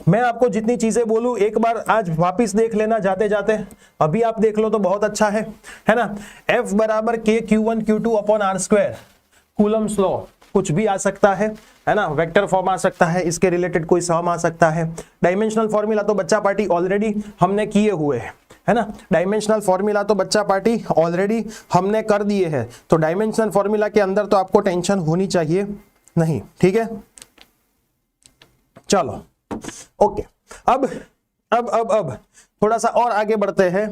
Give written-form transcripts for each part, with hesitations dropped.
मैं आपको जितनी चीजें बोलूं एक बार आज वापिस देख लेना जाते जाते, अभी आप देख लो तो बहुत अच्छा है ना। F बराबर के Q1 Q2 upon r square, Coulomb's law, कुछ भी आ सकता है ना, वेक्टर फॉर्म आ सकता है, इसके रिलेटेड कोई सम आ सकता है। डायमेंशनल फॉर्मूला तो बच्चा पार्टी ऑलरेडी हमने किए हुए हैं, है ना। डायमेंशनल फॉर्मूला तो बच्चा पार्टी ऑलरेडी हमने कर दिए हैं, तो डायमेंशनल फॉर्मूला के अंदर तो आपको टेंशन होनी चाहिए नहीं, ठीक है। चलो ओके, अब थोड़ा सा और आगे बढ़ते हैं,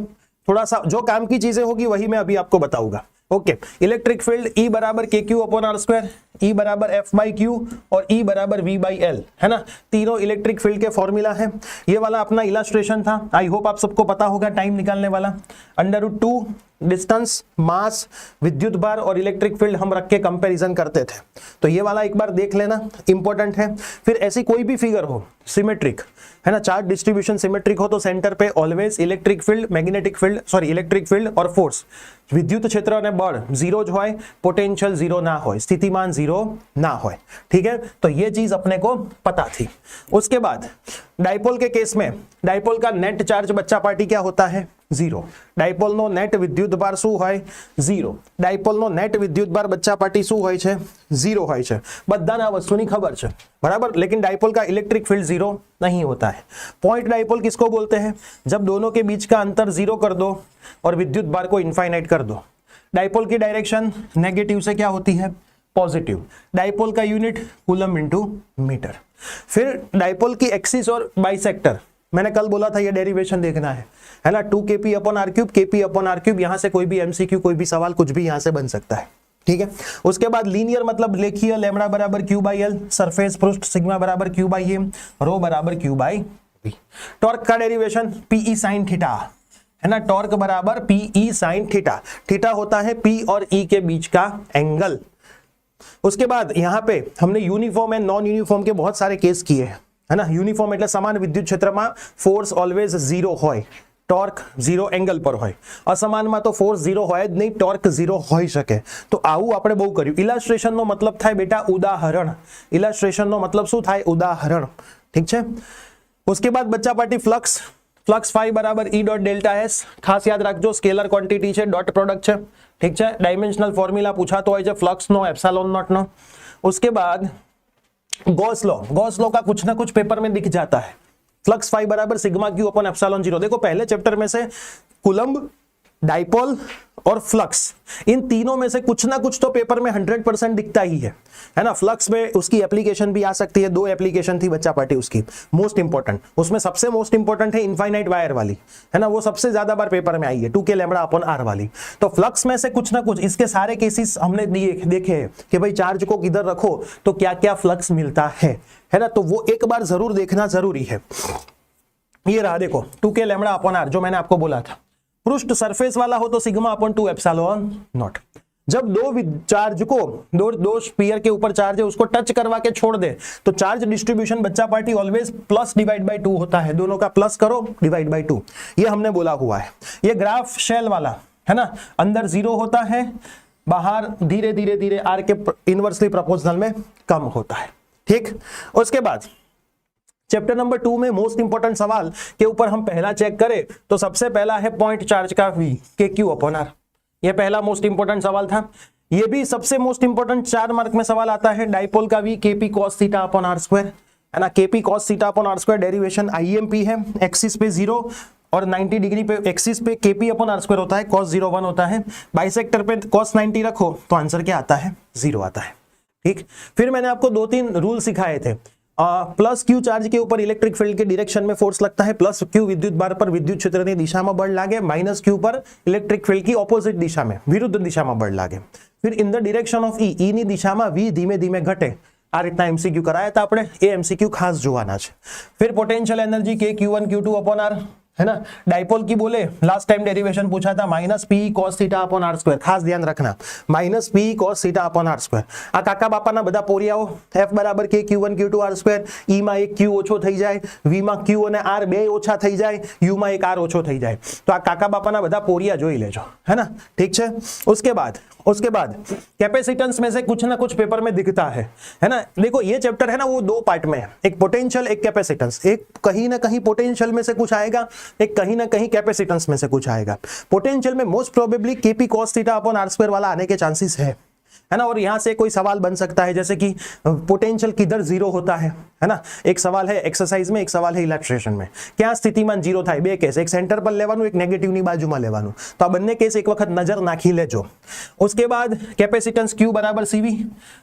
थोड़ा सा जो काम की चीजें होगी वही मैं अभी आपको बताऊंगा। ओके, इलेक्ट्रिक फील्ड E बराबर के q upon r square, E बराबर F बाई क्यू और E बराबर V बाई L, है ना। तीनों इलेक्ट्रिक फील्ड के फॉर्मूला है। ये वाला अपना इलस्ट्रेशन था, आई होप आप सबको पता होगा टाइम निकालने वाला। √2 डिस्टेंस, मास, विद्युत भार और इलेक्ट्रिक फील्ड हम रख के कंपैरिजन करते थे, तो ये वाला एक बार देख लेना, इंपॉर्टेंट है। फिर ऐसी कोई भी फिगर हो सिमेट्रिक, है ना, चार्ज डिस्ट्रीब्यूशन सिमेट्रिक हो तो सेंटर पे always electric field, magnetic field, sorry electric field और फोर्स, विद्युत क्षेत्र અને બળ जीरो जो है, पोटेंशियल जीरो ना हो, स्थितिमान जीरो ना हो, ठीक है। तो ये चीज अपने को पता थी। उसके बाद डाइपोल के केस में डाइपोल का नेट चार्ज बच्चा पार्टी क्या होता है, जीरो। डाइपोल नो नेट विद्युत भार શું હોય, जीरो। डाइपोल नो नेट विद्युत भार बच्चा पार्टी શું હોય છે, जीरो હોય છે। બધાને આ વસ્તુની ખબર છે, बराबर। लेकिन डाइपोल का इलेक्ट्रिक फील्ड जीरो नहीं होता है। पॉइंट डाइपोल किसको बोलते हैं, जब दोनों के बीच का अंतर जीरो कर दो और विद्युत भार को इनफाइनाइट कर दो। डाइपोल की डायरेक्शन नेगेटिव से क्या होती है, पॉजिटिव। डाइपोल का यूनिट कूलम इनटू मीटर। फिर डाइपोल की एक्सिस और बाइसेक्टर, मैंने कल बोला था ये डेरिवेशन देखना है ना। 2 kp upon r cube, kp upon r cube, यहां से कोई भी एमसीक्यू, कोई भी सवाल कुछ भी यहां से बन सकता है, ठीक है। उसके बाद लीनियर मतलब लेखीय, लैम्बडा बराबर क्यू बाई एल, सरफेस पृष्ठ सिग्मा बराबर क्यू बाई एम, रो बराबर क्यू बाई बी। टॉर्क का डेरिवेशन पीई साइन थीटा, है ना। टॉर्क बराबर पीई साइन थीटा, थीटा होता है पी और ई के बीच का एंगल। उसके बाद यहाँ पे हमने यूनिफॉर्म एंड नॉन यूनिफॉर्म के बहुत सारे केस किए हैं, है ना। यूनिफॉर्म એટલે સમાન વિદ્યુત ક્ષેત્રમાં ફોર્સ ઓલવેઝ ઝીરો હોય, ટોર્ક ઝીરો એંગલ પર હોય। અસમાનમાં તો ફોર્સ ઝીરો હોય જ નહીં, ટોર્ક ઝીરો હોઈ શકે। તો આવું આપણે બહુ કર્યું। ઇલાસ્ટ્રેશનનો મતલબ થાય બેટા ઉદાહરણ, ઇલાસ્ટ્રેશનનો મતલબ શું થાય, ઉદાહરણ, ઠીક છે। उसके बाद बच्चा पार्टी फ्लक्स, फ्लक्स फाई बराबर ई डॉट डेल्टा एस, खास याद रखो स्केलर क्वॉंटिटी है, डॉट प्रोडक्ट है, ठीक है। डायमेंशनल फॉर्म्युला पूछातो હોય છે फ्लक्स नो, एप्सिलॉन नॉट नो। उसके बाद गॉस लॉ, गॉस लॉ का कुछ ना कुछ पेपर में दिख जाता है। फ्लक्स फाई बराबर sigma Q upon epsilon zero. देखो पहले चैप्टर में से कूलम्ब, डाइपोल और फ्लक्स, इन तीनों में से कुछ ना कुछ तो पेपर में 100% दिखता ही है ना। फ्लक्स में उसकी एप्लीकेशन भी आ सकती है, 2 एप्लीकेशन थी बच्चा पार्टी उसकी मोस्ट इंपॉर्टेंट, उसमें सबसे मोस्ट इंपॉर्टेंट है इनफाइनाइट वायर वाली, है ना, वो सबसे ज्यादा बार पेपर में आई है, 2k लैम्बडा अपॉन r वाली। तो फ्लक्स में से कुछ ना कुछ, इसके सारे केसेस हमने देखे हैं कि भाई चार्ज को किधर रखो तो क्या क्या फ्लक्स मिलता है ना। तो वो एक बार जरूर देखना जरूरी है। ये रहा देखो 2k लैम्बडा अपॉन r, जो मैंने आपको बोला था। पृष्ठ सरफेस वाला हो तो सिग्मा अपॉन 2 एप्सिलॉन नॉट। जब दो चार्ज को, दो स्फीयर के ऊपर चार्ज है उसको टच करवा के छोड़ दे तो चार्ज डिस्ट्रीब्यूशन बच्चा party always plus divide by 2 होता है। दोनों का प्लस करो, डिवाइड बाय 2, ये हमने बोला हुआ है। ये ग्राफ शेल वाला है ना, अंदर जीरो होता है, बाहर धीरे धीरे धीरे आर के इनवर्सली प्रोपोर्शनल में कम होता है, ठीक। उसके बाद चैप्टर नंबर 2 में मोस्ट इंपोर्टेंट सवाल के ऊपर हम पहला चेक करें तो सबसे पहला है पॉइंट चार्ज का V के क्यू अपॉन आर। यह पहला मोस्ट इंपोर्टेंट सवाल था। यह भी सबसे मोस्ट इंपोर्टेंट 4 मार्क में सवाल आता है। डाइपोल का V k p cos theta upon r square, है ना। K p cos theta upon r square derivation IMP है, एक्सिस पे 0 और 90 डिग्री पे एक्सिस पे केपी अपॉन आर स्क्वायर होता है, cos 0 1 होता है। बाइसेक्टर पे cos 90 रखो तो आंसर क्या आता है, 0 आता है, ठीक। फिर मैंने आपको 2-3 रूल सिखाए थे। प्लस क्यू चार्ज के ऊपर इलेक्ट्रिक फील्ड के डायरेक्शन में फोर्स लगता है, प्लस क्यू विद्युत भार पर विद्युत क्षेत्र की दिशा में बल लागे, माइनस क्यू पर इलेक्ट्रिक फील्ड की ऑपोजिट दिशा में, विरुद्ध दिशा में बल लागे। फिर इन द डायरेक्शन ऑफ ई, ई नी दिशा में वी धीमे धीमे घटे। आ रीतना एमसीक्यू कराया था आपणे, ए एमसीक्यू खास जोवाना छे। फिर पोटेंशियल एनर्जी के Q1 Q2 अपॉन आर, है ना। डाइपोल की बोले लास्ट टाइम डेरिवेशन पूछा था minus p cos theta upon r square, खास ध्यान रखना minus p cos theta upon r square. आ काका बापाना બધા પોરિયાઓ f બરાબર k q1 q2 r square, e માં એક q ઓછો થઈ જાય, v માં q અને r બે ઓછા થઈ જાય, u માં એક r ઓછો થઈ જાય। તો આ કાકા બાપાના બધા પોરિયા જોઈ લેજો, है ना, ठीक છે। उसके बाद कैपेसिटेंस में से कुछ ना कुछ पेपर में दिखता है ना। देखो ये चैप्टर है ना वो दो पार्ट में है, एक पोटेंशियल एक कैपेसिटेंस। एक कहीं ना कहीं पोटेंशियल में से कुछ आएगा, एक कहीं ना कहीं कैपेसिटेंस में से कुछ आएगा। पोटेंशियल में most probably k p cos theta upon r square वाला आने के चांसेस है ना। और यहां से कोई सवाल बन सकता है जैसे कि पोटेंशियल किधर जीरो होता है ना। एक सवाल है एक्सरसाइज में, एक सवाल है इलस्ट्रेशन में, क्या स्थितिमां जीरो थाय, बे केस, एक सेंटर पर लेवानुं एक नेगेटिवनी बाजुमां लेवानुं। तो आ बंने केस एक वखत नजर नाखी लेजो। उसके बाद कैपेसिटेंस Q बराबर CV,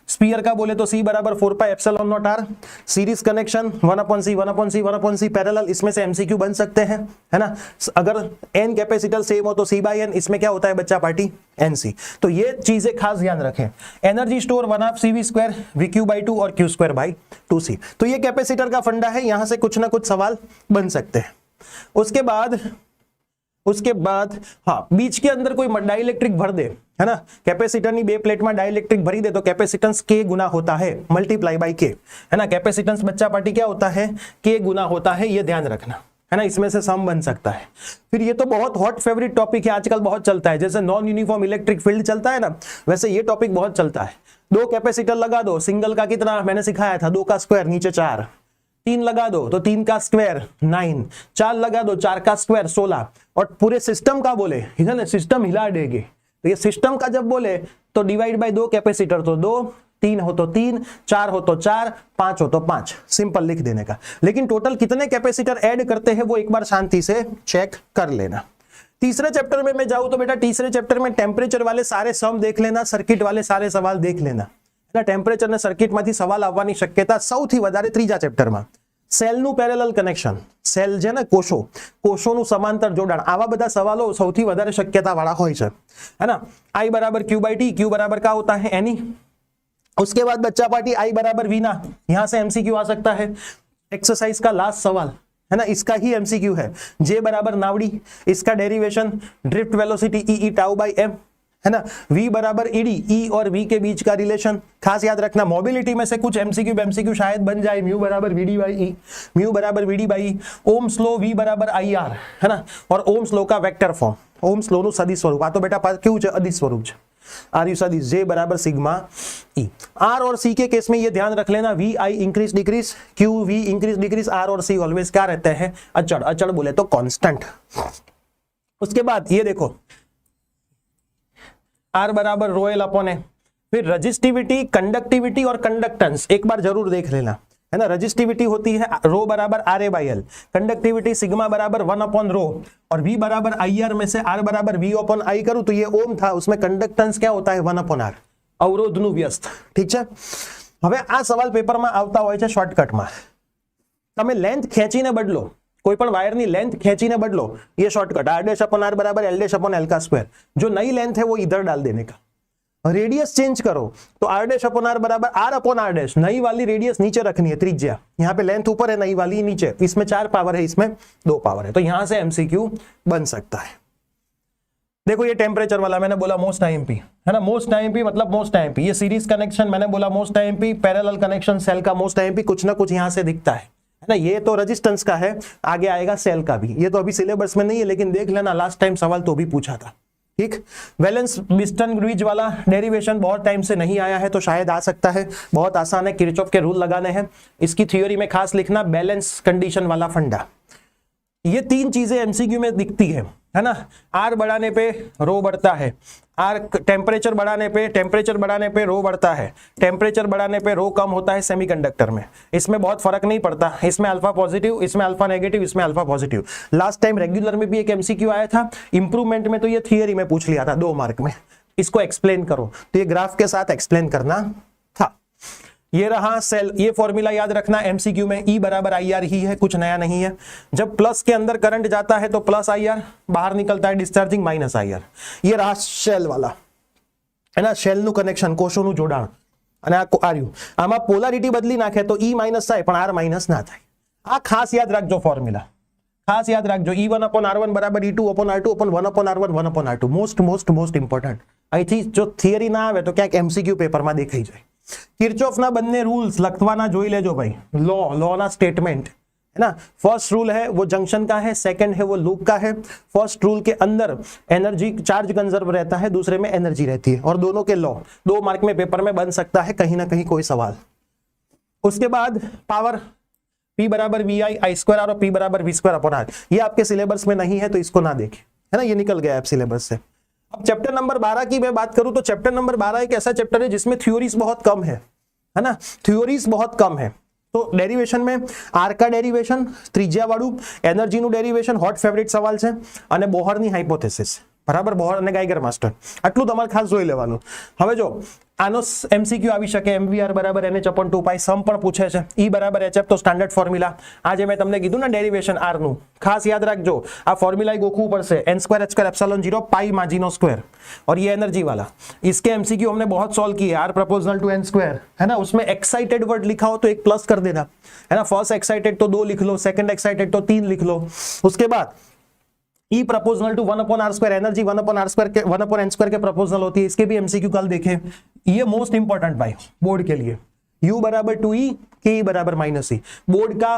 स्फीयर का बोले तो C बराबर 4 pi epsilon not R, series connection 1/c parallel, इसमें से MCQ बन सकते हैं, है ना। अगर n कैपेसिटर सेम हो तो C/n, इसमें क्या होता है बच्चा पार्टी NC। तो ये चीजें खास ध्यान रखें। एनर्जी स्टोर 1/2 CV² VQ/2 और Q²/2C। तो ये कैपेसिटर का फंडा है, यहां से कुछ ना कुछ सवाल बन सकते हैं। उसके बाद हाँ, बीच के अंदर कोई डाइलेक्ट्रिक भर दे, है ना, कैपेसिटर नी बे प्लेट में डाइलेक्ट्रिक भरी दे तो कैपेसिटेंस K गुना होता है मल्टीप्लाई बाय K, है ना। कैपेसिटेंस बच्चा पार्टी क्या होता है, K गुना होता है, ये ध्यान रखना, है ना। इसमें से सम बन सकता है। फिर ये तो बहुत हॉट फेवरेट टॉपिक है, आजकल बहुत चलता है, जैसे नॉन यूनिफॉर्म इलेक्ट्रिक फील्ड चलता है ना, वैसे ये टॉपिक बहुत चलता है। 2 कैपेसिटर लगा दो, सिंगल का कितना मैंने सिखाया था, 2 का स्क्वायर नीचे 4, 3 लगा दो तो 3 का स्क्वायर 9, 4 लगा दो 4 का स्क्वायर 16। और पूरे सिस्टम का बोले, है ना, सिस्टम हिला देंगे। तो ये सिस्टम का जब बोले तो डिवाइड बाय 2 कैपेसिटर तो 2, 3 हो तो 3, 4 हो तो 4, 5 हो तो 5, सिंपल लिख देने का। लेकिन टोटल कितने कैपेसिटर ऐड करते हैं वो एक बार शांति से चेक कर लेना। तीसरे चैप्टर में मैं जाऊं तो बेटा तीसरे चैप्टर में टेम्परेचर वाले सारे सम देख लेना, सर्किट वाले सारे सवाल देख लेना, है ना। टेम्परेचर ने सर्किट मांथी सवाल आवવાની શક્યતા સૌથી વધારે ત્રીજા ચેપ્ટરમાં। સેલનું પેરેલલ કનેક્શન, સેલ છે ને કોષોનું સમાંતર જોડાણ, આવા બધા સવાલો સૌથી વધારે શક્યતા વાળા હોય છે, है ना। I बराबर Q/T, Q बराबर क्या होता है NE। उसके बाद बच्चा पार्टी I बराबर V ना, यहां से MCQ आ सकता है। एक्सरसाइज का लास्ट सवाल, है ना, इसका ही MCQ है। J बराबर नावड़ी, इसका derivation drift velocity E tau by m, है ना। V बराबर ईडी, E और V के बीच का रिलेशन खास याद रखना। मोबिलिटी में से कुछ MCQ शायद बन जाए। म्यू बराबर VD बाई E, म्यू बराबर VD by E, Ohm's law V बराबर IR, है ना। और ओम्स लॉ का वेक्टर फॉर्म, ओम्स लॉ નું સદિશ સ્વરૂપ, આ તો બેટા કેવું છે, અદિશ स्वरूप છે। आर यू सदिश J बराबर सिग्मा E। R और C के केस में ये ध्यान रख लेना, V I increase decrease, Q V increase decrease, R और C ऑलवेज क्या रहते हैं, अचड़ बोले तो कांस्टेंट। उसके बाद ये देखो R बराबर रो एल अपॉन ए। फिर रजिस्टिविटी, कंडक्टिविटी और कंडक्टेंस एक बार जरूर देख लेना, है ना। रजिस्टिविटी होती है रो बराबर RA by L, conductivity sigma बराबर 1 अपॉन रो, और V बराबर IR में से R बराबर V अपॉन I करूं तो ये ओम था, उसमें कंडक्टेंस क्या होता है 1 अपॉन R, अवरोधનું व्यस्त, ठीक છે। હવે આ સવાલ પેપરમાં આવતા હોય છે શોર્ટકટમાં, તમે લેન્થ ખેંચીને બદલો, कोई पण वायरनी लेंथ खेचीने बदलो, ये शॉर्टकट R' अपॉन R बराबर L' अपॉन L का स्क्वायर। जो नई लेंथ है वो इधर डाल देने का। रेडियस चेंज करो तो R' अपॉन R बराबर R अपॉन R', नई वाली रेडियस नीचे रखनी है, त्रिज्या यहाँ पे लेंथ ऊपर है, नई वाली नीचे। इसमें 4 पावर है, इसमें 2 पावर है, तो यहां से MCQ बन सकता है। देखो ये टेम्परेचर वाला मैंने बोला मोस्ट IMP, है ना। मोस्ट IMP मतलब मोस्ट IMP। ये सीरीज कनेक्शन मैंने बोला most IMP, parallel connection cell का मोस्ट IMP, कुछ ना कुछ यहां से दिखता है ना। ये तो रेजिस्टेंस का है, आगे आएगा सेल का भी। ये तो अभी सिलेबस में नहीं है, लेकिन देख लेना, लास्ट टाइम सवाल तो भी पूछा था, ठीक। वैलेंस बिस्टन ग्रीज वाला डेरिवेशन बहुत टाइम से नहीं आया है, तो शायद आ सकता है। बहुत आसान है, किरचॉफ के रूल लगाने हैं। इसकी थ्योरी में खास लिखना, बैलेंस कंडीशन वाला फंडा। ये 3 चीजें MCQ में दिखती है ना। R बढ़ाने पे रो बढ़ता है, R टेम्परेचर बढ़ाने पे रो बढ़ता है, टेम्परेचर बढ़ाने पे रो कम होता है सेमीकंडक्टर में। इसमें बहुत फर्क नहीं पड़ता, इसमें अल्फा पॉजिटिव, इसमें अल्फा नेगेटिव, इसमें alpha positive. Last time regular में भी एक MCQ आया था, इंप्रूवमेंट में तो ये थियरी में पूछ लिया था 2 मार्क में। इसको एक्सप्लेन करो, तो ये ग्राफ के साथ एक्सप्लेन करना था। ये रहा सेल, ये फॉर्मूला याद रखना MCQ में, E बराबर IR ही है, कुछ नया नहीं है। जब प्लस के अंदर करंट जाता है तो प्लस IR, बाहर निकलता है डिस्चार्जिंग माइनस IR। ये रहा शेल वाला, है ना, शेल નું કનેક્શન, કોષોનું જોડાણ। અને આ આર્યું, આમાં પોલારિટી બદલી નાખે તો E માઇનસ થાય પણ R માઇનસ ના થાય। આ ખાસ યાદ રાખજો ફોર્મ્યુલા, खास याद रखो E1/R1 बराबर E2/R2 अपन 1/R1 1/R2 मोस्ट इंपोर्टન્ટ અહીંથી જો થિયરી ના આવે તો ક્યાંક MCQ પેપરમાં દેખાઈ જાય કિર્ચોફના બંને રૂલ્સ લખવાના જોઈ લેજો ભાઈ લો ના સ્ટેટમેंट है ना फर्स्ट रूल है वो जंक्शन का है सेकंड है वो लूप का है फर्स्ट रूल के अंदर एनर्जी चार्ज कंजर्व रहता है दूसरे में एनर्जी रहती है और दोनों के लॉ 2 मार्क में पेपर में बन सकता है कहीं ना कहीं कोई सवाल उसके बाद पावर P बराबर VI I² और P बराबर V²/R ये आपके सिलेबस में नहीं है तो इसको ना देखें है ना ये निकल गया आप सिलेबस से अब चैप्टर नंबर 12 की मैं बात करूं तो चैप्टर नंबर 12 एक ऐसा चैप्टर है जिसमें थ्योरीज बहुत कम है ना थ्योरीज बहुत कम है तो डेरिवेशन में आर का डेरिवेशन त्रिज्या वाળું एनर्जी નું डेरिवेशन हॉट फेवरेट सवाल છે અને બોહરની હાઇપોથેસિસ બરાબર બોહર અને ગાઈગર માસ્ટર આટલું તમારે ખાસ જોઈ લેવાનું હવે જો આનો MCQ આવી શકે MVR બરાબર NH/2π સમ પણ પૂછે છે E બરાબર HF તો સ્ટાન્ડર્ડ ફોર્મ્યુલા આજે મેં તમને કીધું ને ડેરિવેશન R નું ખાસ યાદ રાખજો આ ફોર્મ્યુલા ગોખવું પડશે n²h²ε0 પાઈ માજીનો સ્ક્વેર और ये एनर्जी वाला इसके MCQ हमने बहुत सॉल्व किए R प्रोपोर्शनल टू n² है ना उसमें एक्साइटेड वर्ड लिखा हो तो एक प्लस कर देना है ना फर्स्ट एक्साइटेड तो 2 लिख लो सेकंड एक्साइटेड तो 3 लिख लो उसके बाद E proportional to 1/R² energy 1/n² के प्रोपोर्शनल होती है इसके भी MCQ कल देखें ये मोस्ट इंपॉर्टेंट भाई बोर्ड के लिए U बराबर 2E के E बराबर -E बोर्ड का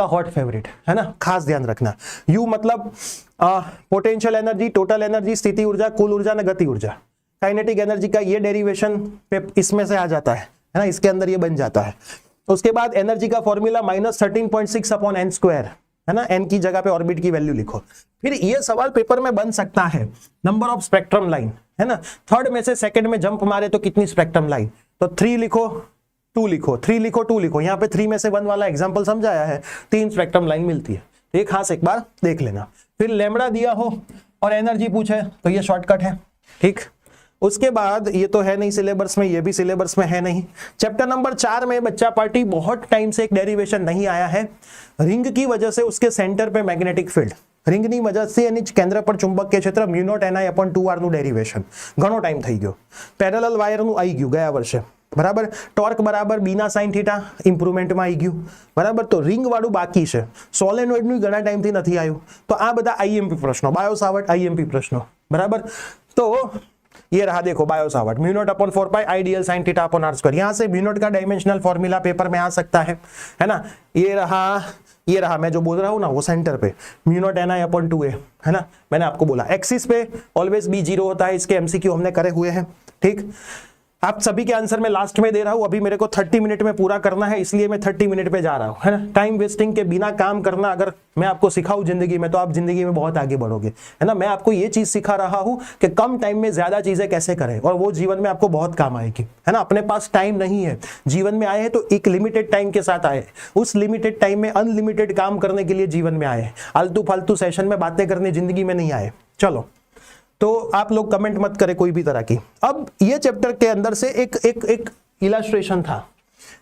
हॉट फेवरेट है ना खास ध्यान रखना U मतलब पोटेंशियल एनर्जी टोटल एनर्जी स्थिति ऊर्जा कुल ऊर्जा न गति ऊर्जा काइनेटिक एनर्जी का ये डेरिवेशन इसमें से आ जाता है ना इसके अंदर ये बन जाता है उसके बाद एनर्जी का फॉर्मूला -13.6/n² है ना n की जगह पे ऑर्बिट की वैल्यू लिखो फिर ये सवाल पेपर में बन सकता है नंबर ऑफ स्पेक्ट्रम लाइन है ना थर्ड में से सेकंड में जंप मारे तो कितनी स्पेक्ट्रम लाइन तो 3 लिखो 2 लिखो 3 लिखो 2 लिखो यहाँ पे 3 में से 1 वाला एग्जांपल समझाया है 3 स्पेक्ट्रम लाइन मिलती है एक खास एक बार देख लेना फिर लैम्बडा दिया हो और एनर्जी पूछे तो ये शॉर्टकट है ठीक उसके बाद ये तो है नहीं सिलेबस में ये भी सिलेबस में है नहीं चैप्टर नंबर 4 में बच्चा पार्टी बहुत टाइम से एक डेरिवेशन नहीं आया है रिंग की वजह से उसके सेंटर पे मैग्नेटिक फील्ड रिंगनी वजह से एनी केंद्र पर चुंबकीय क्षेत्र μ0 નું डेरिवेशन ઘણો ટાઈમ થઈ ગયો પેરેલલ વાયર નું આવી ગયું ગયા વર્ષે બરાબર ટોર્ક બરાબર b ના sin θ ઇમ્પ્રુવમેન્ટ માં આવી ગયું બરાબર તો રિંગ વાળું બાકી છે સોલેનોઇડ નું ઘણા ટાઈમ થી નથી આવ્યું તો આ બધા IMP પ્રશ્નો બાયો સાવર્ટ IMP પ્રશ્નો બરાબર તો ये रहा देखो Biot Savart μ0/4π ideal sin θ/r²। यहां से μ0 का डायमेंशनल फॉर्मूला पेपर में आ सकता है ना ये रहा मैं जो बोल रहा हूं ना वो सेंटर पे μ0 ni/2a है ना मैंने आपको बोला एक्सिस पे ऑलवेज b 0 होता है इसके MCQ हमने करे हुए हैं ठीक आप सभी के आंसर में लास्ट में दे रहा हूं अभी मेरे को 30 मिनट में पूरा करना है इसलिए मैं 30 मिनट पे जा रहा हूं है ना टाइम वेस्टिंग के बिना काम करना अगर मैं आपको सिखाऊं जिंदगी में तो आप जिंदगी में बहुत आगे बढ़ोगे है ना मैं आपको ये चीज सिखा रहा हूं कि कम टाइम में ज्यादा चीजें कैसे करें और वो जीवन में आपको बहुत काम आएगी है ना अपने पास टाइम नहीं है जीवन में आए हैं तो एक लिमिटेड टाइम के साथ आए उस लिमिटेड टाइम में अनलिमिटेड काम करने के लिए जीवन में आए आलतू फालतू सेशन में बातें करने जिंदगी में नहीं आए चलो तो आप लोग कमेंट मत करें कोई भी तरह की अब ये चैप्टर के अंदर से एक इलस्ट्रेशन था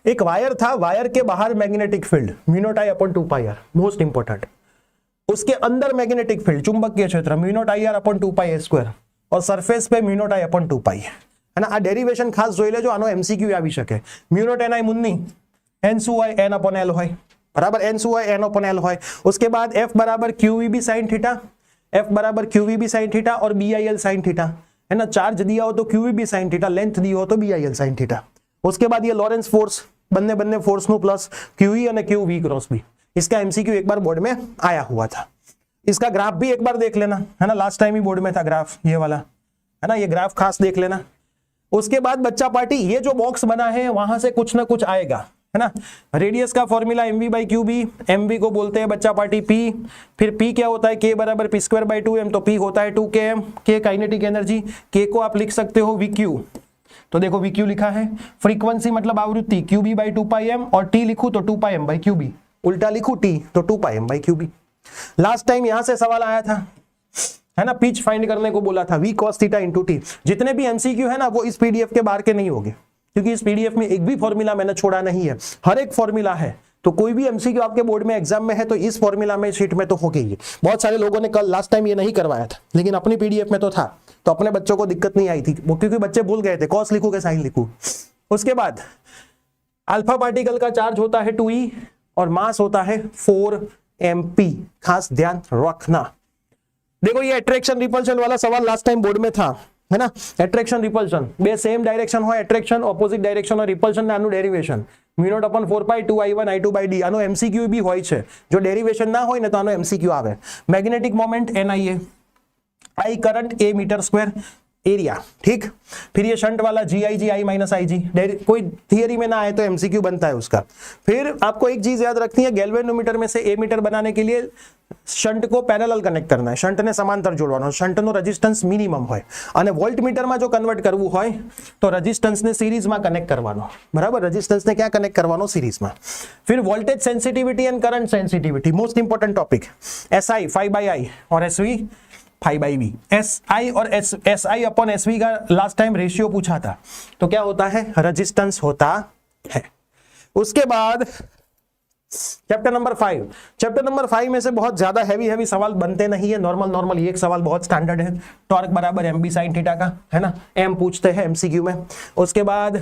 एक वायर था वायर के बाहर magnetic field μ0I/2πr most important उसके अंदर मैग्नेटिक फील्ड चुंबकीय क्षेत्र μ0IR/2πa² और सरफेस पे μ0I/2π है ना आ डेरिवेशन खास જોઈ લેજો આનો MCQ આવી શકે μ0 ni મુન્ની n શું હોય n/l હોય બરાબર n શું હોય n/l હોય उसके बाद f बराबर qvb sin θ F बराबर QVB sin θ और BIL sin θ है ना चार्ज दिया हो तो QVB sin θ लेंथ दी हो तो BIL sin θ उसके बाद ये लॉरेंस फोर्स बन्ने फोर्स नु प्लस QE और QV क्रॉस B इसका MCQ एक बार बोर्ड में आया हुआ था इसका ग्राफ भी एक बार देख लेना है ना लास्ट टाइम ही बोर्ड में था ग्राफ ये वाला है ना ये ग्राफ खास देख लेना उसके बाद बच्चा पार्टी ये जो बॉक्स बना है वहां से कुछ ना कुछ आएगा है ना रेडियस का फॉर्मूला mv/qb mv को बोलते हैं बच्चा पार्टी p फिर p क्या होता है k बराबर p²/2m तो p होता है 2km k kinetic energy k को आप लिख सकते हो vq तो देखो vq लिखा है फ्रीक्वेंसी मतलब आवृत्ति qb/2πm और t लिखूं तो 2πm/qb उल्टा लिखूं t तो 2πm/qb लास्ट टाइम यहां से सवाल आया था है ना पिच फाइंड करने को बोला था v cos θ * t जितने भी MCQ है ना वो इस PDF के बाहर के नहीं होंगे क्योंकि इस PDF में एक भी फॉर्मूला मैंने छोड़ा नहीं है हर एक फॉर्मूला है तो कोई भी MCQ आपके बोर्ड में एग्जाम में है तो इस फॉर्मूला में शीट में तो होगा ही बहुत सारे लोगों ने कल लास्ट टाइम ये नहीं करवाया था लेकिन अपनी PDF में तो था तो अपने बच्चों को दिक्कत नहीं आई थी वो क्योंकि बच्चे भूल गए थे कॉस लिखूं के साइन लिखूं उसके बाद अल्फा पार्टिकल का चार्ज होता है 2e और मास होता है 4 mp। खास ध्यान रखना। देखो ये अट्रैक्शन रिपल्शन वाला सवाल लास्ट टाइम बोर्ड में था, है ना। एट्रेक्शन रिपल्शन બે સેમ ડાયરેક્શન હોય, એટ્રેક્શન ઓપોઝિટ ડાયરેક્શન હોય, રિપલ્શન ને આનું ડેરિવેશન μ0/4π 2i1i2/d આનો એમસીક્યુ બી હોય છે। જો ડેરિવેશન ના હોય ને તો આનો એમસીક્યू આવે। Magnetic moment NIA, I current A metre square area, ठीक। फिर ये शंट वाला GI माइनस IG, कोई थियरी में ना आए तो एमसीक्यू बनता है उसका। फिर आपको एक चीज याद रखनी है, गैल्वेनोमीटर में से A मीटर बनाने के लिए शंट को पैरेलल कनेक्ट करना है, शंट ने समांतर जोड़वानो, शंट नो रेजिस्टन्स मिनिमम होय। अने वोल्टमीटर में जो कन्वर्ट करवू होय तो रेजिस्टन्स ने सीरीज में कनेक्ट करवानो, बराबर। रेजिस्टन्स ने क्या कनेक्ट करवानो? सीरीज में। फिर voltage sensitivity and current sensitivity, most important topic. SI 5/I और SV 5/V। SI और SI अपॉन SV का लास्ट टाइम रेशियो पूछा था, तो क्या होता है? रेजिस्टेंस होता है। उसके बाद चैप्टर नंबर 5। चैप्टर नंबर 5 में से बहुत ज्यादा हैवी सवाल बनते नहीं है, नॉर्मल ये एक सवाल बहुत स्टैंडर्ड है, टॉर्क बराबर mb sin थीटा का, है ना, m पूछते हैं MCQ में। उसके बाद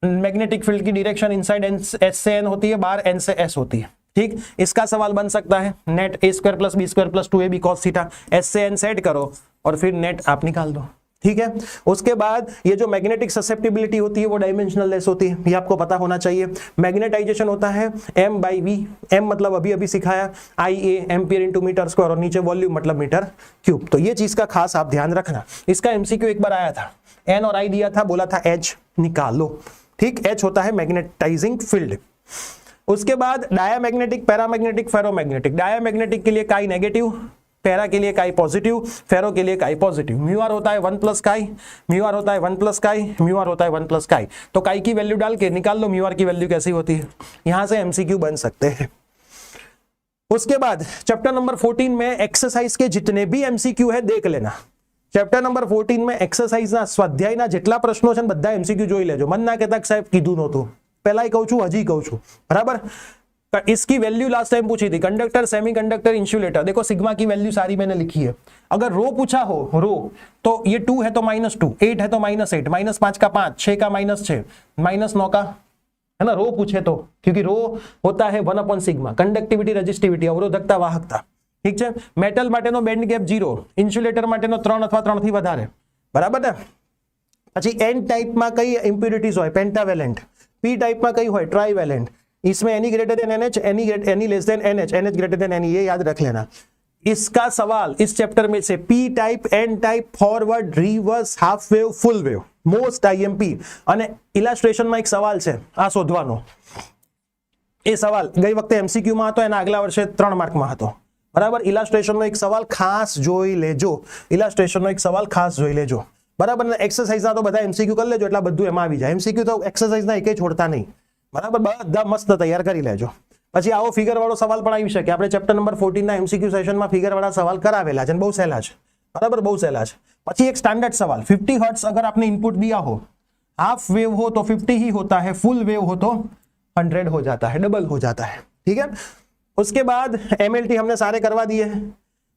मैग्नेटिक फील्ड की डायरेक्शन इनसाइड S से N होती है, बाहर N से S होती है, ठीक। इसका सवाल बन सकता है net A² + B² + 2AB cos theta, S से N सेट करो और फिर नेट आप निकाल दो, ठीक है। उसके बाद ये जो मैग्नेटिक ससेप्टिबिलिटी होती है वो डायमेंशनल लेस होती है, ये आपको पता होना चाहिए। मैग्नेटाइजेशन होता है M/V, M मतलब अभी सिखाया, IA ampere into metre square, और नीचे वॉल्यूम मतलब मीटर क्यूब। तो ये चीज का खास आप ध्यान रखना। इसका MCQ एक बार आया था, N और I दिया था, बोला था H निकालो, ठीक। H होता है मैग्नेटाइजिंग फील्ड। उसके बाद डायामैग्नेटिक, पैरामैग्नेटिक, फेरोमैग्नेटिक। डायामैग्नेटिक के लिए काई नेगेटिव, पैरा के लिए काई पॉजिटिव, फेरो के लिए काई पॉजिटिव। म्यूआर होता है 1 + काई, म्यूआर होता है 1 + काई, म्यूआर होता है 1 + काई। तो काई की वैल्यू डाल के निकाल लो म्यूआर की वैल्यू कैसी होती है, यहां से एमसीक्यू बन सकते हैं। उसके बाद चैप्टर नंबर 14 में एक्सरसाइज के जितने भी एमसीक्यू है देख लेना। चैप्टर नंबर 14 में एक्सरसाइज ना स्वाध्याय ना जेटला प्रश्नों छे बधा एमसीक्यू जोई लेजो। मन ना कहता साहेब कीधुं नहोतुं, पहला ही कहूं छुं, हजी कहूं छुं, बराबर। इसकी वैल्यू लास्ट टाइम पूछी थी, कंडक्टर, सेमीकंडक्टर, इंसुलेटर। देखो सिग्मा की वैल्यू सारी मैंने लिखी है। अगर रो पूछा हो, रो तो ये 2 है तो -2, 8 है तो -8, -5 का 5, 6 का -6, -9 का, है ना, रो पूछे तो, क्योंकि रो होता है 1/सिग्मा। कंडक्टिविटी, रेजिस्टिविटी, अवरोधकता, वाहकता, ठीक है। मेटल माटेनो बेंड गैप 0, इंसुलेटर माटेनो 3 अथवा 3 थी वधारे, बराबर ने। પછી एन टाइप में कई इम्प्योरिटीज होय, पेंटावेलेंट। पी टाइप में कई होय, ट्राइवेलेंट। इसमें any greater than NH, any less than NH, NH greater than NE, ये याद रख लेना। इसका सवाल इस चैप्टर में से P type, N type, forward, reverse, half wave, full wave, most IMP। અને ઇલાસ્ટ્રેશન માં એક સવાલ છે આ શોધવાનો। એ સવાલ ગઈ વખતે MCQ માં હતો, એના આગલા વર્ષે 3 માર્ક માં હતો, બરાબર। ઇલાસ્ટ્રેશન નો એક સવાલ ખાસ જોઈ લેજો, ઇલાસ્ટ્રેશન નો એક સવાલ ખાસ જોઈ લેજો, બરાબર। एक्सरसाइज ना तो બધા MCQ कर लेजो, એટલે બધું એમાં આવી જાય। MCQ तो एक्सरसाइज ना એકે છોડતા નહીં, બરાબર। બધા મસ્ત તૈયાર કરી લેજો। પછી આવો ફિગર વાળો સવાલ પણ આવી શકે। આપણે ચેપ્ટર નંબર 14 ના MCQ સેશનમાં ફિગર વાળા સવાલ કરાવેલા છે, બહુ સહેલા છે, બરાબર, બહુ સહેલા છે। પછી એક સ્ટાન્ડર્ડ સવાલ, 50 हर्ट्ज अगर आपने इनपुट दिया हो, हाफ वेव हो तो 50 ही होता है, फुल वेव हो तो 100 हो जाता है, डबल हो जाता है, ठीक है। उसके बाद MLT हमने सारे करवा दिए हैं,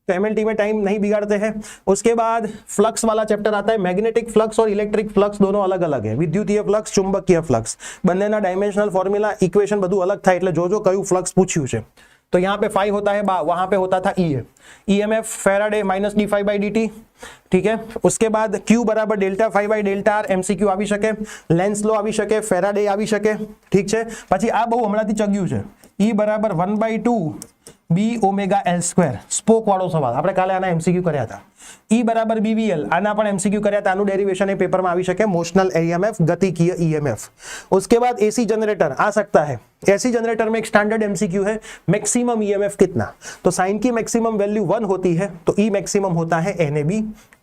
तो MLT में टाइम नहीं बिगाड़ते हैं। उसके बाद फ्लक्स वाला चैप्टर आता है। मैग्नेटिक फ्लक्स और इलेक्ट्रिक फ्लक्स दोनों अलग अलग है। विद्युतीय फ्लक्स, चुंबकीय फ्लक्स, બંનેના डायमेंशनल फॉर्मूला, इक्वेशन બધું अलग था, એટલે જોજો કયું फ्लक्स पूछ્યું છે। तो यहाँ पे फाई होता है, वहां पे होता था E। EMF फेराडे -d∅/dt, ठीक है। उसके बाद Q बराबर ΔΦ/ΔR, MCQ આવી શકે, લેન્સ લો આવી શકે, ફેરાડે આવી શકે, ઠીક છે। પછી આ બહુ હમણાંથી ચગ્યું છે, E बराबर 1/2 B⍵L², સ્પોક વાળો સવાલ આપણે કાલે આના MCQ કર્યા હતા। E बराबर BVL, આના પણ MCQ કર્યા હતા, આનું डेरिवेशन એ पेपर में આવી શકે, मोशनल EMF, गतिकीय EMF। उसके बाद AC जनरेटर आ सकता है। AC जनरेटर में एक स्टैंडर्ड MCQ है, मैक्सिमम EMF कितना, तो साइन की मैक्सिमम वैल्यू 1 होती है, तो E मैक्सिमम होता है NAB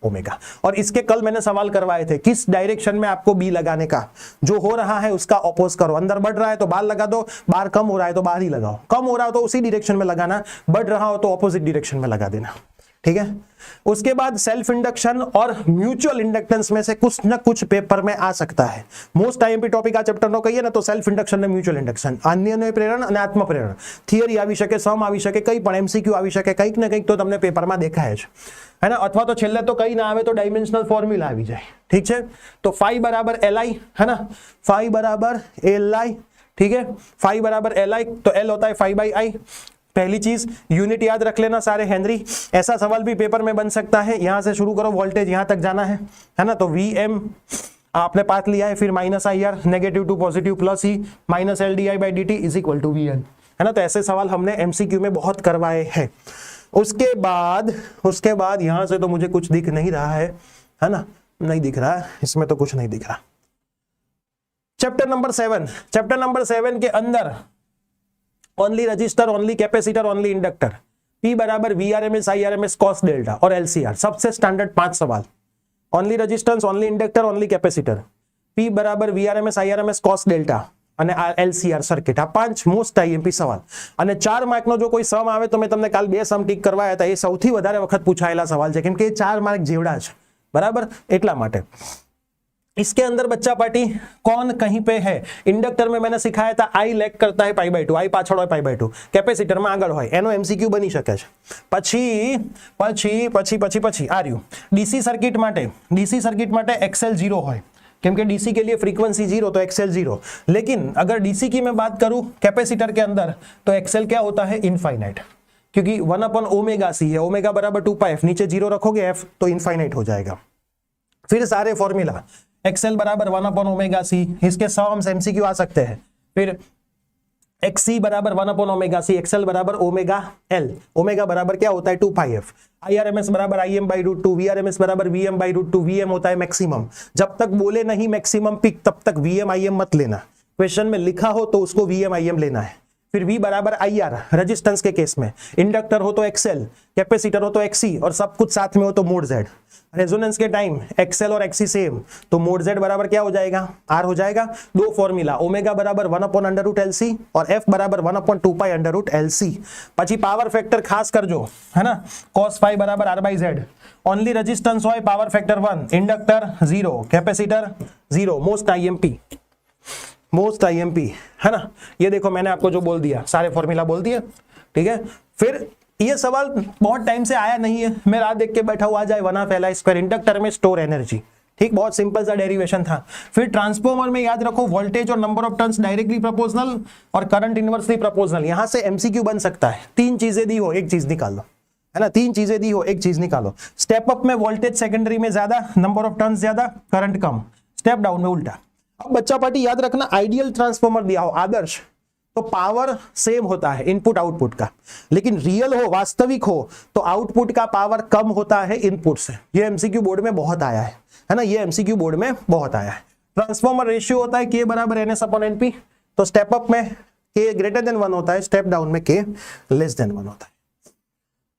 ओमेगा। और इसके कल मैंने सवाल करवाए थे, किस डायरेक्शन में आपको B लगाने का, जो हो रहा है उसका अपोज करो। अंदर बढ़ रहा है तो बाहर लगा दो, बाहर कम हो रहा है तो बाहर ही लगाओ, कम हो रहा हो तो उसी डायरेक्शन में लगाना, बढ़ रहा हो तो ऑपोजिट डायरेक्शन में लगा देना, ठीक है। उसके बाद सेल्फ इंडक्शन और म्यूचुअल इंडक्टेंस में से कुछ न कुछ पेपर में आ सकता है। मोस्ट IMP टॉपिक आ चैप्टर नो कहिए ना तो सेल्फ इंडक्शन ने म्यूचुअल इंडक्शन, अन्य प्रेरण અને આત્મ પ્રેરણ, थियरी આવી શકે, સમ આવી શકે, કઈ પણ MCQ આવી શકે, કંઈક ને કંઈક તો તમને પેપરમાં દેખાય છે, है ना। अथवा तो છેલ્લે तो कई ना आवे तो डायमेंशनल फॉर्मूला આવી જાય, ठीक है। तो फाई बराबर LI, है ना, फाई बराबर LI, ठीक है, फाई बराबर एल आई, तो एल होता है फाई बाई आई। पहली चीज यूनिट याद रख लेना सारे हेनरी। ऐसा सवाल भी पेपर में बन सकता है, यहां से शुरू करो, वोल्टेज यहां तक जाना है ना, तो वी एम आपने पाथ लिया है, फिर minus I R, negative to positive plus E, minus L D I by D T is equal to V N, है ना। तो ऐसे सवाल हमने एमसीक्यू में बहुत करवाए हैं। उसके बाद यहां से तो मुझे कुछ दिख नहीं रहा है ना, नहीं दिख रहा है, इसमें तो कुछ नहीं दिख रहा। चैप्टर नंबर 7 के अंदर only register, only capacitor, only inductor, P बराबर VRMS, IRMS, कॉस डेल्टा और LCR, सबसे स्टैंडर्ड 5 सवाल। Only resistance, only inductor, only capacitor, P बराबर VRMS, IRMS, कॉस डेल्टा અને LCR સર્કિટ, આ 5 મોસ્ટ આઈએમપી સવાલ। અને 4 માર્કનો જો કોઈ સમ આવે તો મેં તમને કાલ 2 સમ ટીક કરવાયા હતા, એ સૌથી વધારે વખત પૂછાયેલા સવાલ છે, કેમ કે 4 માર્ક જેવડા છે, બરાબર, એટલા માટે। इसके अंदर बच्चा पार्टी कौन कहीं पे है, इंडक्टर में मैंने सिखाया था आई लेग करता है π/2, आई पाछળ હોય π/2, कैपेसिटर में આગળ હોય, એનો एमसीक्यू बनी શકે છે। પછી આ રહ્યું ડીસી સર્કિટ માટે एक्सएल 0 હોય, કેમ કે डीसी के लिए फ्रीक्वेंसी 0 तो एक्सएल 0, लेकिन अगर डीसी की मैं बात करूं कैपेसिटर के अंदर तो एक्सएल क्या होता है, इनफाइनाइट, क्योंकि 1/ω/c है, ओमेगा बराबर 2πf, नीचे 0 रखोगे f तो इनफाइनाइट हो जाएगा। फिर सारे फॉर्मूला एक्सएल बराबर 1/ω/c, इसके सम्स एमसीक्यू आ सकते हैं। फिर XC बराबर 1/ω/c, एक्सएल बराबर ओमेगा एल, ओमेगा बराबर क्या होता है 2πf, IRMS बराबर IM/√2, VRMS बराबर VM/√2, VM होता है मैक्सिमम। जब तक बोले नहीं मैक्सिमम पिक तब तक VM IM मत लेना, क्वेश्चन में लिखा हो तो उसको VM IM लेना है। फिर V बराबर IR रेजिस्टेंस के केस में, इंडक्टर हो तो XL, कैपेसिटर हो तो XC और सब कुछ साथ में हो तो मोड Z। रेजोनेंस के टाइम XL और XC सेम, तो मोड Z बराबर क्या हो जाएगा, R हो जाएगा। 2 फॉर्मूला, ओमेगा बराबर 1/√LC और F बराबर 1/2π√LC। પછી पावर फैक्टर खास करजो, है ना, cos phi बराबर R/Z। ओनली रेजिस्टेंस हो power factor 1, inductor 0, capacitor 0, most IMP, है ना। ये देखो मैंने आपको जो बोल दिया, सारे फॉर्मूला बोल दिए, ठीक है। फिर ये सवाल बहुत टाइम से आया नहीं है, मैं रात देख के बैठा हुआ, आ जाए 1/2L², इंडक्टर में स्टोर एनर्जी, ठीक, बहुत सिंपल सा डेरिवेशन था। फिर ट्रांसफॉर्मर में याद रखो वोल्टेज और number of turns directly proportional और करंट इनवर्सली प्रोपोर्शनल, यहां से एमसीक्यू बन सकता है। 3 चीजें दी हो, एक चीज निकाल लो, है ना, 3 चीजें दी हो, एक चीज निकालो। स्टेप अप में वोल्टेज सेकेंडरी में ज्यादा, नंबर ऑफ टर्न्स ज्यादा, करंट कम, स्टेप डाउन में उल्टा। अब बच्चा पार्टी याद रखना, आइडियल ट्रांसफॉर्मर दिया हो, आदर्श, तो पावर सेम होता है इनपुट आउटपुट का, लेकिन रियल हो, वास्तविक हो, तो आउटपुट का पावर कम होता है इनपुट से। ये एमसीक्यू बोर्ड में बहुत आया है ना, ये एमसीक्यू बोर्ड में बहुत आया है। ट्रांसफॉर्मर रेशियो होता है K बराबर NS/NP, तो स्टेप अप में K ग्रेटर देन 1 होता है, स्टेप डाउन में K लेस देन 1 होता है।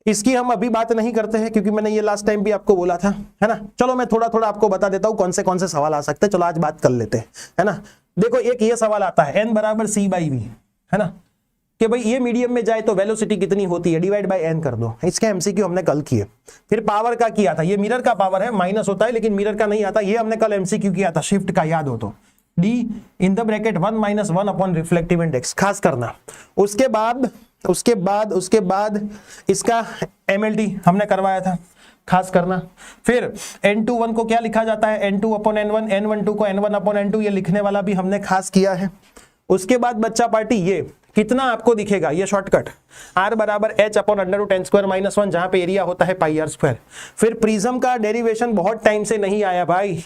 इसकी हम अभी बात नहीं करते हैं, क्योंकि मैंने ये लास्ट टाइम भी आपको बोला था, है ना। चलो मैं थोड़ा थोड़ा आपको बता देता हूं कौन से सवाल आ सकते हैं। चलो आज बात कर लेते हैं, है ना। देखो एक ये सवाल आता है, N बराबर C/V, है ना, कि भाई ये मीडियम में जाए तो वेलोसिटी कितनी होती है, डिवाइड बाय N कर दो। इसके एमसीक्यू हमने कल किए। फिर पावर का किया था, ये मिरर का पावर है, माइनस होता है लेकिन मिरर का नहीं आता, ये हमने कल एमसीक्यू किया था, शिफ्ट का, याद हो तो, D in the bracket 1 - 1 upon reflective index, खास करना। उसके बाद इसका MLT हमने करवाया था, खास करना। फिर N21 को क्या लिखा जाता है, N2/N1, N12 को N1/N2, ये लिखने वाला भी हमने खास किया है। उसके बाद बच्चा पार्टी ये कितना आपको दिखेगा, ये शॉर्टकट, R बराबर H/√n²-1, जहां पे एरिया होता है πr²। फिर प्रिज्म का डेरिवेशन बहुत टाइम से नहीं आया भाई,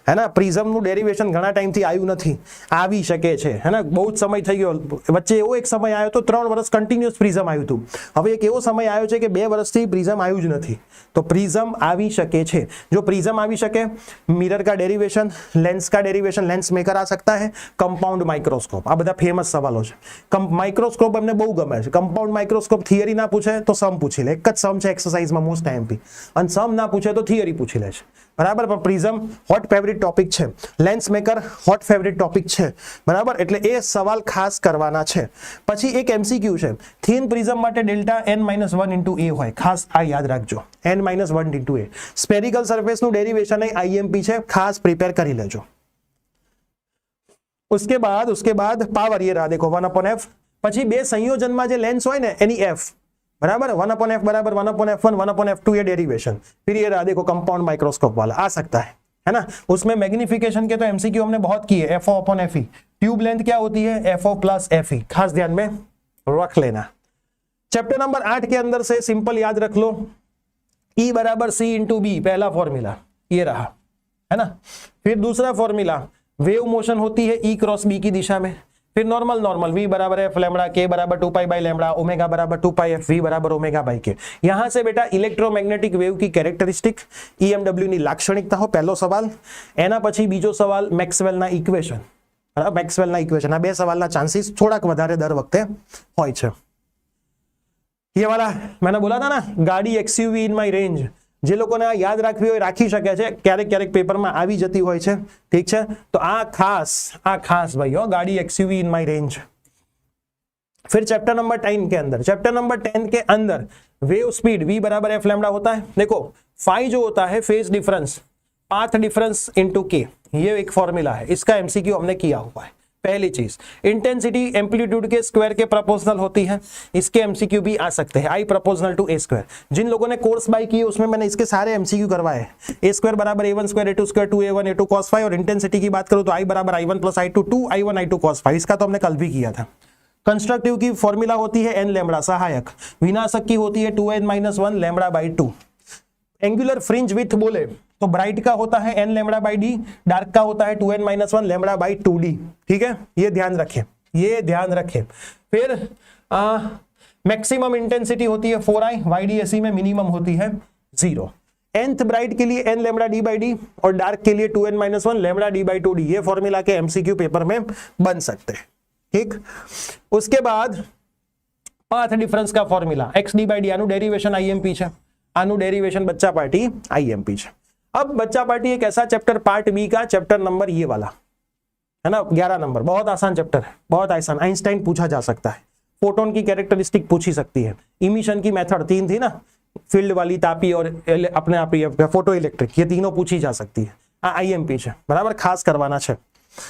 है ना, प्रिज्म નું डेरिवेशन ઘણા ટાઈમ થી આવ્યું નથી, આવી શકે છે, है ना, बहुत समय થઈ ગયો। વચ્ચે એવો એક સમય આવ્યો તો 3 વર્ષ કન્ટિન્યુઅસ પ્રિઝમ આવ્યું હતું, હવે એક એવો સમય આવ્યો છે કે 2 વર્ષથી પ્રિઝમ આવ્યું જ નથી, તો પ્રિઝમ આવી શકે છે। જો પ્રિઝમ આવી શકે, મિરર का डेरिवेशन, लेंस का डेरिवेशन, लेंस मेकर आ सकता है, कंपाउंड माइक्रोस्कोप, આ બધા फेमस સવાલો છે। माइक्रोस्कोप એમને બહુ ગમે છે। कंपाउंड माइक्रोस्कोप थियरी ना पूछे तो सम पूछी ले, एक જ સમ છે એક્સરસાઇઝમાં મોસ્ટ આઈએમપી, અને સમ ના પૂછે તો થિયરી પૂછી લે છે, બરાબર। પણ પ્રિઝમ હોટ ફેવરિટ ટોપિક છે, lens maker hot favourite topic છે, બરાબર, એટલે એ સવાલ ખાસ કરવાના છે। પછી એક એમસીક્યુ છે, થિન પ્રિઝમ માટે ડેલ્ટા n-1 * a હોય, ખાસ આ યાદ રાખજો, n-1 * a। સ્ફેરિકલ સરફેસ નું ડેરિવેશન એ આઈએમપી છે, ખાસ પ્રિપેર કરી લેજો। उसके बाद पावर ये रहा, देखो 1/f। પછી બે સંયોજનમાં જે લેન્સ હોય ને એની f, बराबर, 1/f बराबर 1/f1, 1/f2, ये डेरिवेशन। फिर ये रहा देखो कंपाउंड माइक्रोस्कोप वाला, आ सकता है ना। उसमें मैग्निफिकेशन के तो एमसीक्यू हमने बहुत किए, FO/FE, ट्यूब लेंथ क्या होती है, FO प्लस FE, खास ध्यान में रख लेना। चैप्टर नंबर 8 के अंदर से सिंपल याद रख लो, E बराबर C इंटू बी, पहला फॉर्मूला ये रहा, है ना। फिर दूसरा फॉर्मूला, वेव मोशन होती है E क्रॉस B की दिशा में। फिर नॉर्मल V बराबर F लैम्बडा, K बराबर 2 पाई बाई लैम्बडा, ओमेगा बराबर 2 पाई F, V बराबर ओमेगा बाई K। यहां से बेटा इलेक्ट्रोमैग्नेटिक वेव की कैरेक्टरिस्टिक, EMW ની લાક્ષણિકતાઓ પહેલો સવાલ, એના પછી બીજો સવાલ મેક્સવેલના ઇક્વેશન, બરાબર, મેક્સવેલના ઇક્વેશન। આ બે સવાલના ચાન્સીસ થોડાક વધારે દર વખતે હોય છે। ये वाला मैंने बोला था ना, गाड़ी XUV इन माय रेंज, જે લોકોને આ યાદ રાખવી હોય રાખી શકે છે, ક્યારેક ક્યારેક પેપરમાં આવી જતી હોય છે, ઠીક છે। તો આ ખાસ ભાઈઓ, ગાડી XUV इन माय रेंज। फिर चैप्टर नंबर 10 के अंदर वेव स्पीड V बराबर F लैम्बडा होता है। देखो फाई जो होता है phase difference, path difference into K, ये एक फॉर्मूला है, इसका MCQ हमने किया हुआ है। पहली चीज, इंटेंसिटी एम्पलीट्यूड के स्क्वायर के प्रोपोर्शनल होती है, इसके एमसीक्यू भी आ सकते हैं, I proportional to A square. जिन लोगों ने कोर्स बाय किए उसमें मैंने इसके सारे एमसीक्यू करवाए। A स्क्वायर बराबर A1 square A2 square 2A1 A2 cos phi, और इंटेंसिटी की बात करूं तो I बराबर I1 plus I2 2I1 I2 cos phi, इसका तो हमने कल भी किया था। कंस्ट्रक्टिव की फॉर्मूला होती है n लैम्बडा सहायक, विनाशक की होती है 2n-1 lambda by 2। Angular fringe with बोले तो ब्राइट का होता है n lambda by D, dark का होता है 2n-1 लैम्बडा बाई 2d, ठीक है, ये ध्यान रखें। फिर मैक्सिमम इंटेंसिटी होती है 4i, YDAC में मिनिमम होती है 0। nth ब्राइट के लिए n lambda D by D और डार्क के लिए 2n-1 lambda D by 2d, ये फॉर्मूला के एमसीक्यू पेपर में बन सकते हैं, ठीक। उसके बाद पाथ डिफरेंस का formula x d by D, आनु डेरिवेशन IMP છે, आनु डेरिवेशन बच्चा पार्टी IMP છે। अब बच्चा पार्टी एक ऐसा चैप्टर पार्ट बी का चैप्टर नंबर ये वाला है ना, 11 नंबर, बहुत आसान चैप्टर है, बहुत आसान। आइंस्टाइन पूछा जा सकता है, फोटोन की कैरेक्टरिस्टिक पूछी सकती है, इमिशन की मेथड 3 थी ना, फील्ड वाली, तापी और अपने आप ही फोटो इलेक्ट्रिक, ये तीनों पूछी जा सकती है। IMP છે, बराबर, खास करवाना है।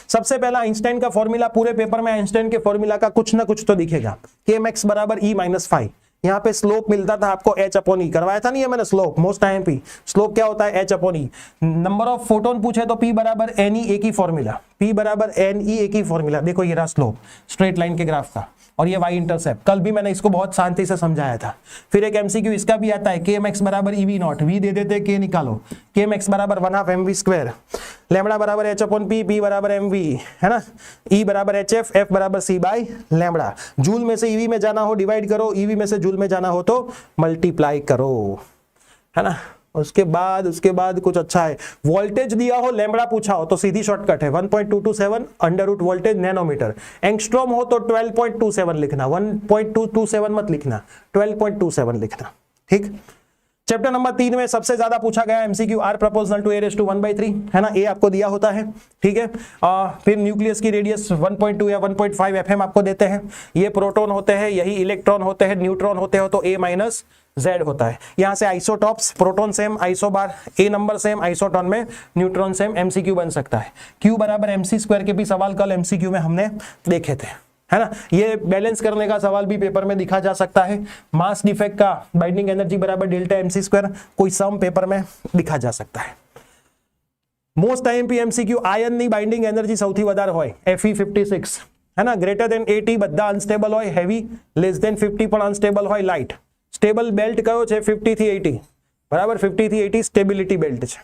सबसे पहला आइंस्टाइन का फॉर्मूला, पूरे पेपर में आइंस्टाइन के फॉर्मूला का कुछ ना कुछ तो दिखेगा। kmax बराबर E-5, यहाँ पे स्लोप मिलता था आपको H/E, करवाया था नहीं है मैंने स्लोप, मोस्ट IMP। स्लोप क्या होता है, H/E। नंबर ऑफ फोटोन पूछे तो P बराबर NE, एक ही फॉर्मूला, P बराबर NE, एक ही फॉर्मूला। देखो ये रहा स्लोप स्ट्रेट लाइन के ग्राफ का, और ये y इंटरसेप्ट, कल भी मैंने इसको बहुत शांति से समझाया था। फिर एक एमसीक्यू इसका भी आता है, kmax बराबर EV0, v दे देते, k निकालो, kmax बराबर 1/2 mv स्क्वायर, लैम्बडा बराबर H/P, p बराबर mv, है ना, E बराबर HF, F बराबर C बाई लैम्बडा। जूल में से EV में जाना हो डिवाइड करो, EV में से जूल में जाना हो तो मल्टीप्लाई करो, है ना। उसके बाद कुछ अच्छा है, वोल्टेज दिया हो, लैम्बडा पूछा हो तो सीधी शॉर्टकट है 1.227 under root voltage nanometre. Angstrom हो तो 12.27 लिखना, 1.227 मत लिखना, 12.27 लिखना, ठीक। चैप्टर नंबर 3 में सबसे ज्यादा पूछा गया MCQ R proportional to A⁻⁴, है ना, A आपको दिया होता है, ठीक है। फिर न्यूक्लियस की रेडियस 1.2 या 1.5 FM आपको देते हैं, ये प्रोटॉन होते हैं, यही इलेक्ट्रॉन होते हैं, न्यूट्रॉन होते हो तो A-Z होता है। यहाँ से isotopes, proton same, isobar, A number same, isotone में न्यूट्रॉन सेम, एमसीक्यू बन सकता है। Q बराबर mc² के भी सवाल कल एमसीक्यू में हमने देखे थे, है ना। ये बैलेंस करने का सवाल भी पेपर में दिखा जा सकता है। मास डिफेक्ट का बाइंडिंग एनर्जी बराबर डेल्टा mc², कोई सम पेपर में दिखा जा सकता है। मोस्ट IMP MCQ, आयन ની બાઇન્ડિંગ એનર્જી સૌથી વધારે હોય, Fe56, है ना, ग्रेटर देन 80 બધા અનસ્ટેબલ હોય, હેવી લેસ દેન 50 પણ અનસ્ટેબલ હોય, લાઇટ। સ્ટેબલ બેલ્ટ કયો છે, 50 થી 80, બરાબર, 50 થી 80 સ્ટેબિલિટી બેલ્ટ છે।